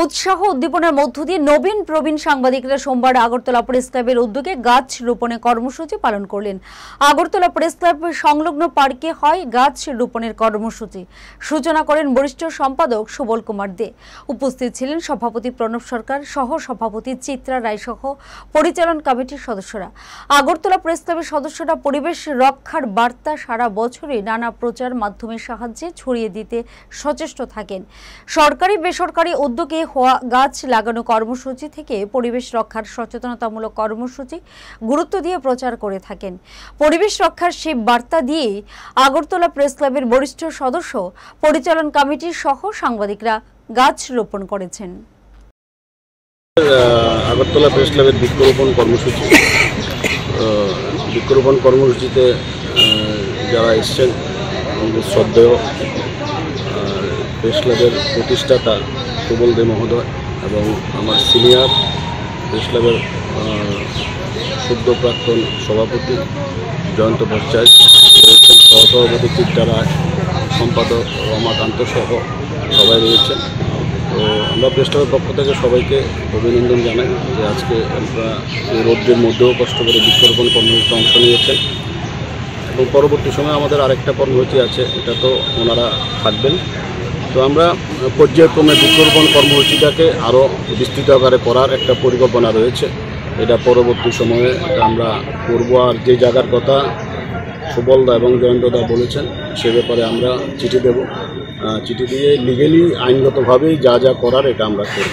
উৎসাহ উদ্দীপনার মধ্য দিয়ে নবীন প্রবীণ সাংবাদিকরা সোমবার আগরতলা প্রেস ক্লাবের উদ্যোগে গাছ রোপণের কর্মসূচি পালন করলেন। আগরতলা প্রেস ক্লাব সংলগ্ন পার্কে হয় গাছ রোপণের কর্মসূচি। সূচনা করেন বরিষ্ঠ সম্পাদক সুবল কুমার দে। উপস্থিত ছিলেন সভাপতি প্রণব সরকার, সহ সভাপতি চিত্রা রায় সহ পরিচালন কমিটির সদস্যরা। আগরতলা প্রেস ক্লাবের সদস্যরা পরিবেশ রক্ষার বার্তা সারা বছরই নানা প্রচার মাধ্যমের সাহায্যে ছড়িয়ে দিতে সচেষ্ট থাকেন। সরকারি বেসরকারি উদ্যোগে হওয়া গাছ লাগানো কর্মসূচি থেকে পরিবেশ রক্ষার সচেতনতামূলক কর্মসূচি গুরুত্ব দিয়ে প্রচার করে থাকেন। পরিবেশ রক্ষার সেই বার্তা দিয়ে আগরতলা প্রেস ক্লাবের বরিষ্ঠ সদস্য, পরিচালন কমিটির সহ সাংবাদিকরা গাছ রোপণ করেছেন। আগরতলা প্রেস ক্লাবের বৃক্ষরোপণ কর্মসূচিতে যারা এসছেন, শ্রদ্ধেয় প্রেস ক্লাবের প্রতিষ্ঠাতা সুবল দে মহোদয় এবং আমার সিনিয়র প্রেস ক্লাবের সদ্য প্রাক্তন সভাপতি জয়ন্ত ভট্টাচার্য রয়েছেন, সহসভাপতি চিত্রা রায়, সম্পাদক রমাকান্ত সহ সবাই রয়েছেন। তো আমরা প্রেস ক্লাবের পক্ষ থেকে সবাইকে অভিনন্দন জানাই যে আজকে আমরা এই রোদ্রের মধ্যেও কষ্ট করে বৃক্ষরোপণ কর্মসূচিতে অংশ নিয়েছেন এবং পরবর্তী সময়ে আমাদের আরেকটা কর্মসূচি আছে, এটা তো ওনারা থাকবেন। তো আমরা পর্যায়ক্রমে বৃক্ষরোপণ কর্মসূচিটাকে আরও বিস্তৃত আকারে করার একটা পরিকল্পনা রয়েছে। এটা পরবর্তী সময়ে আমরা করব। আর যে জায়গার কথা সুবলদা এবং জয়ন্তদা বলেছেন সে ব্যাপারে আমরা চিঠি দেব, চিঠি দিয়ে লিগেলি আইনগতভাবেই যা যা করার এটা আমরা করব।